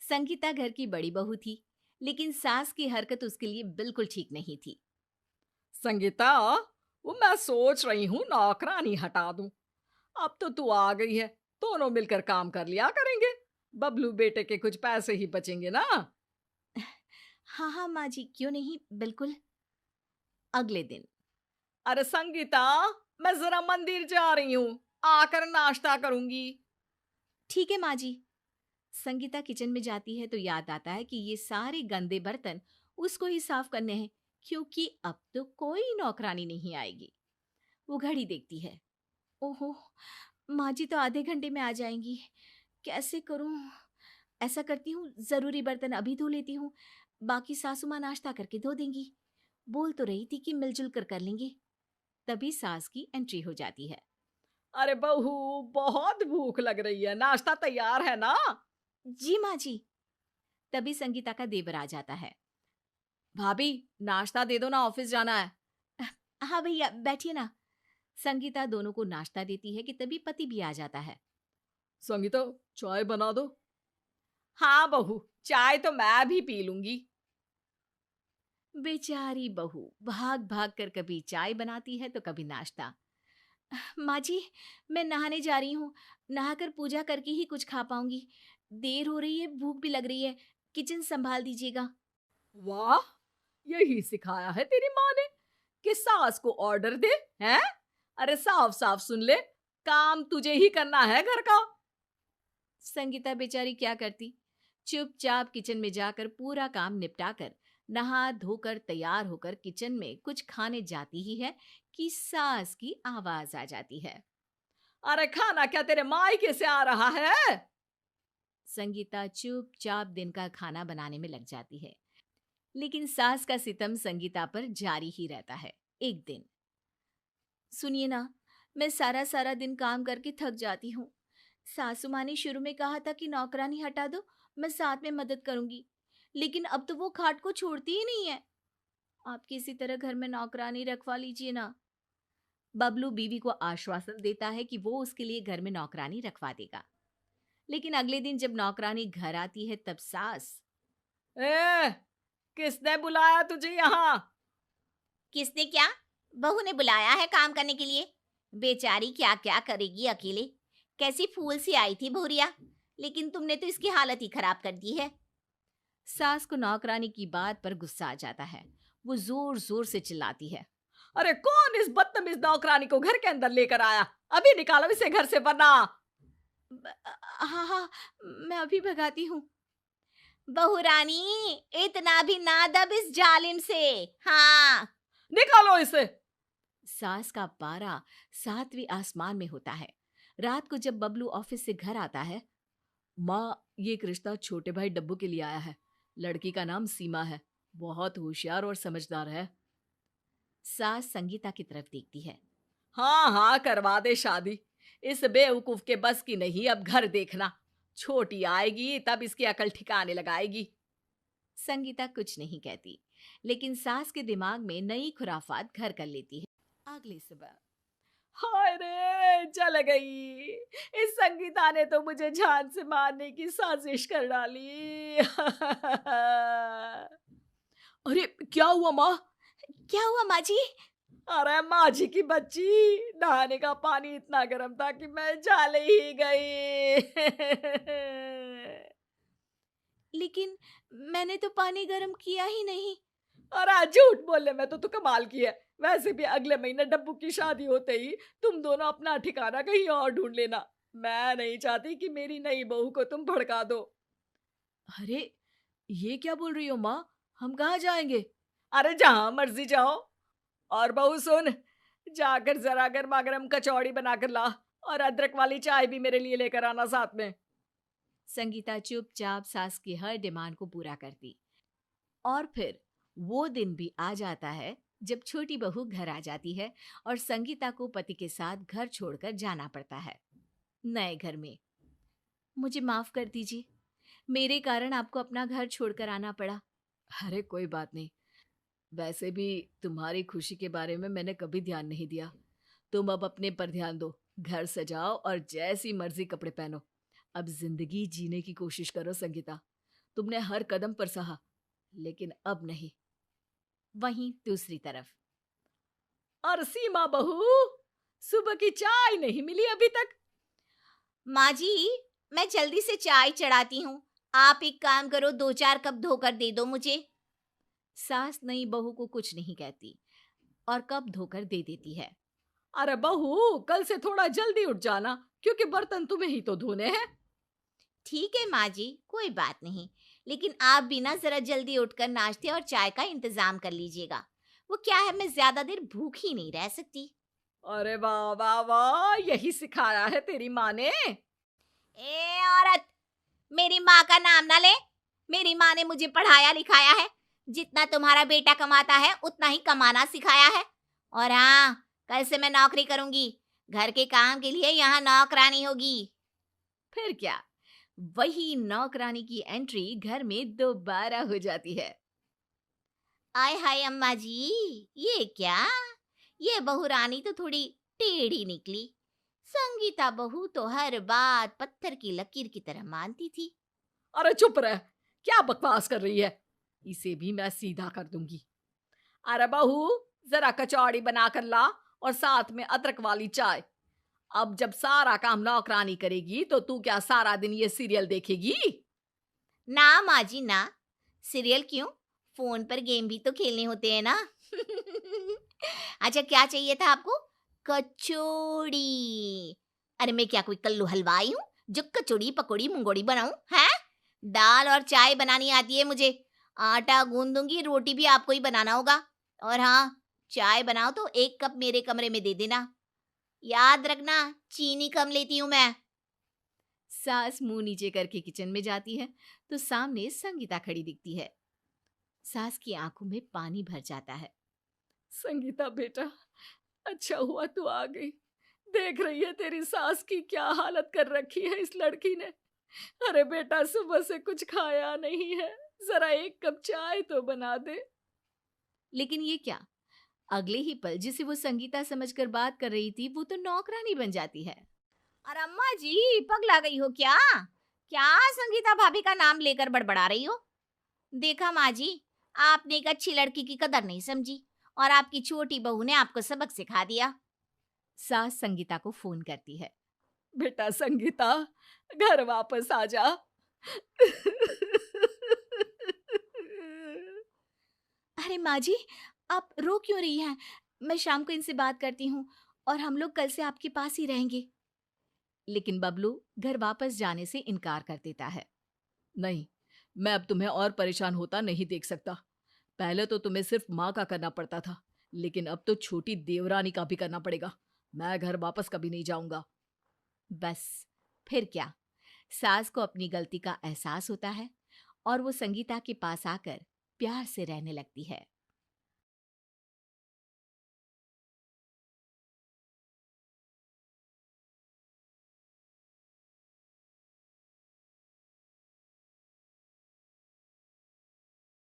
संगीता घर की बड़ी बहू थी, लेकिन सास की हरकत उसके लिए बिल्कुल ठीक नहीं थी। संगीता, वो मैं सोच रही हूँ नौकरानी हटा दूं। अब तो तू आ गई है, दोनों मिलकर काम कर लिया करेंगे। बबलू बेटे के कुछ पैसे ही बचेंगे ना। हाँ हाँ माँ जी, क्यों नहीं, बिल्कुल। अगले दिन। अरे संगीता, मैं जरा मंदिर जा रही हूँ, आकर नाश्ता करूंगी। ठीक है माँ जी। संगीता किचन में जाती है तो याद आता है कि ये सारे गंदे बर्तन उसको ही साफ करने हैं, क्योंकि अब तो कोई नौकरानी नहीं आएगी। वो घड़ी देखती है। ओहो, माँ जी तो आधे घंटे में आ जाएंगी। कैसे करूं? ऐसा करती हूँ, जरूरी बर्तन अभी धो लेती हूँ, बाकी सासू माँ नाश्ता करके धो देंगी। बोल तो रही थी कि मिलजुल कर लेंगे। तभी सास की एंट्री हो जाती है। अरे बहू, बहुत भूख लग रही है, नाश्ता तैयार है ना? जी माँ जी। तभी संगीता का देवर आ जाता है। भाभी, नाश्ता दे दो ना, ऑफिस जाना है। हाँ भैया, बैठिए ना। संगीता दोनों को नाश्ता देती है कि तभी पति भी आ जाता है। संगीता, चाय बना दो। हाँ बहू, चाय तो मैं भी पी लूंगी। बेचारी बहू भाग भाग कर कभी चाय बनाती है तो कभी नाश्ता। माँ जी, मैं नहाने जा रही हूँ। नहाकर पूजा करके ही कुछ खा पाऊंगी। देर हो रही है, भूख भी लग रही है। किचन संभाल दीजिएगा। वाह, यही सिखाया है तेरी माँ ने कि सास को ऑर्डर दे। हैं? अरे साफ साफ सुन ले, काम तुझे ही करना है घर का। संगीता बेचारी क्या करती, चुपचाप किचन में जाकर पूरा काम निपटा कर नहा धोकर तैयार होकर किचन में कुछ खाने जाती ही है कि सास की आवाज आ जाती है। अरे खाना क्या तेरे मायके से आ रहा है? संगीता चुपचाप दिन का खाना बनाने में लग जाती है, लेकिन सास का सितम संगीता पर जारी ही रहता है। एक दिन, सुनिए ना, मैं सारा सारा दिन काम करके थक जाती हूँ। सासू माँ ने शुरू में कहा था कि नौकरानी हटा दो, मैं साथ में मदद करूंगी, लेकिन अब तो वो खाट को छोड़ती ही नहीं है। आप किसी तरह घर में नौकरानी रखवा लीजिए ना। बबलू बीवी को आश्वासन देता है कि वो उसके लिए घर में नौकरानी रखवा देगा। लेकिन अगले दिन जब नौकरानी घर आती है तब सास। ए, किसने बुलाया तुझे यहाँ? किसने क्या? बहू ने बुलाया है काम करने के लिए। बेचारी क्या क्या करेगी अकेले। कैसी फूल सी आई थी भूरिया, लेकिन तुमने तो इसकी हालत ही खराब कर दी है। सास को नौकरानी की बात पर गुस्सा आ जाता है। वो जोर जोर से चिल्लाती है। अरे कौन इस बदतमीज नौकरानी को घर के अंदर लेकर आया? अभी निकालो इसे घर से, वरना। हाँ हाँ, मैं अभी भगाती हूँ। बहू रानी, इतना भी ना दब इस जालिम से। हाँ। निकालो इसे। सास का पारा सातवें आसमान में होता है। रात को जब बबलू ऑफिस से घर आता है। माँ, ये एक रिश्ता छोटे भाई डब्बू के लिए आया है। लड़की का नाम सीमा है, बहुत होशियार और समझदार है। सास संगीता की तरफ देखती है। हाँ हाँ, करवा दे शादी। इस बेवकूफ के बस की नहीं अब घर देखना। छोटी आएगी तब इसकी अकल ठिकाने लगाएगी। संगीता कुछ नहीं कहती, लेकिन सास के दिमाग में नई खुराफात घर कर लेती है। अगली सुबह। हाय रे, जल गई। इस संगीता ने तो मुझे जान से मारने की साजिश कर डाली। अरे क्या हुआ माँ? क्या हुआ माँ जी? अरे माँ जी की बच्ची, नहाने का पानी इतना गर्म था कि मैं जल ही गई। लेकिन मैंने तो पानी गर्म किया ही नहीं। अरे झूठ बोलने में तो तू कमाल की है। वैसे भी अगले महीने डब्बू की शादी होते ही तुम दोनों अपना ठिकाना कहीं और ढूंढ लेना। मैं नहीं चाहती कि मेरी नई बहू को तुम भड़का दो। अरे, ये क्या बोल रही हो माँ? हम कहाँ जाएंगे? अरे जहां मर्जी जाओ। और बहू सुन, जाकर जरा गर्मा गर्म कचौड़ी बनाकर ला, और अदरक वाली चाय भी मेरे लिए लेकर आना साथ में। संगीता चुपचाप सास की हर डिमांड को पूरा करती। और फिर वो दिन भी आ जाता है जब छोटी बहू घर आ जाती है और संगीता को पति के साथ घर छोड़कर जाना पड़ता है। नए घर में। मुझे माफ कर दीजिए, मेरे कारण आपको अपना घर छोड़कर आना पड़ा। अरे कोई बात नहीं। वैसे भी तुम्हारी खुशी के बारे में मैंने कभी ध्यान नहीं दिया। तुम अब अपने पर ध्यान दो, घर सजाओ और जैसी मर्जी कपड़े पहनो। अब जिंदगी जीने की कोशिश करो संगीता। तुमने हर कदम पर सहा, लेकिन अब नहीं। वहीं दूसरी तरफ और सीमा बहू, सुबह की चाय नहीं मिली अभी तक। माँ जी, मैं जल्दी से चाय चढ़ाती हूँ। आप एक काम करो, 2-4 कप धोकर दे दो मुझे। सास नई बहू को कुछ नहीं कहती और कप धोकर दे देती है। अरे बहू, कल से थोड़ा जल्दी उठ जाना, क्योंकि बर्तन तुम्हें ही तो धोने हैं। ठीक है माँ जी, कोई बात नहीं, लेकिन आप भी ना जरा जल्दी उठकर नाश्ते और चाय का इंतजाम कर लीजिएगा। वो क्या है, मैं ज्यादा देर भूखी नहीं रह सकती। अरे वाह वाह वाह, यही सिखाया है तेरी माँ ने। ए औरत, मेरी माँ का नाम ना ले। मेरी माँ ने मुझे पढ़ाया लिखाया है। जितना तुम्हारा बेटा कमाता है उतना ही कमाना सिखाया है। और हाँ, कल से मैं नौकरी करूंगी। घर के काम के लिए यहाँ नौकरानी होगी। फिर क्या, वही नौकरानी की एंट्री घर में दोबारा हो जाती है। आय हाय अम्मा जी, ये क्या? ये बहू रानी तो थोड़ी टेढ़ी निकली। संगीता बहू तो हर बात पत्थर की लकीर की तरह मानती थी। अरे चुप रह, क्या बकवास कर रही है? इसे भी मैं सीधा कर दूंगी। अरे बहू, जरा कचौड़ी बना कर ला और साथ में अदरक वाली चाय। अब जब सारा काम नौकरानी करेगी तो तू क्या सारा दिन ये सीरियल देखेगी? ना माँ जी ना, सीरियल क्यों, फोन पर गेम भी तो खेलने होते हैं ना। अच्छा, क्या चाहिए था आपको? कचौड़ी? अरे मैं क्या कोई कल्लू हलवाई हूँ जो कचौड़ी पकौड़ी मुंगोड़ी बनाऊं? हैं? दाल और चाय बनानी आती है मुझे। आटा गूंद दूंगी, रोटी भी आपको ही बनाना होगा। और हाँ, चाय बनाओ तो 1 कप मेरे कमरे में दे देना। याद रखना, चीनी कम लेती हूँ मैं। सास मुंह नीचे करके किचन में जाती है तो सामने संगीता खड़ी दिखती है। सास की आंखों में पानी भर जाता है। संगीता बेटा, अच्छा हुआ तू आ गई। देख रही है तेरी सास की क्या हालत कर रखी है इस लड़की ने। अरे बेटा, सुबह से कुछ खाया नहीं है, जरा 1 कप चाय तो बना दे। लेकिन ये क्या, अगले ही पल जिसे वो संगीता समझकर बात कर रही थी वो तो नौकरानी बन जाती है। अरे अम्मा जी, पगला गई हो क्या? क्या संगीता भाभी का नाम लेकर बड़बड़ा रही हो? देखा माँ जी, आपने एक अच्छी लड़की की कदर नहीं समझी और आपकी छोटी बहू ने आपको सबक सिखा दिया। सास संगीता को फोन करती है। बेटा संगीता, घर वापस आ जा। अरे माँ जी, आप रो क्यों रही हैं? मैं शाम को इनसे बात करती हूँ और हम लोग कल से आपके पास ही रहेंगे। लेकिन बबलू घर वापस जाने से इनकार कर देता है। नहीं, मैं अब तुम्हें और परेशान होता नहीं देख सकता। पहले तो तुम्हें सिर्फ माँ का करना पड़ता था, लेकिन अब तो छोटी देवरानी का भी करना पड़ेगा। मैं घर वापस कभी नहीं जाऊंगा। बस, फिर क्या, सास को अपनी गलती का एहसास होता है और वो संगीता के पास आकर प्यार से रहने लगती है।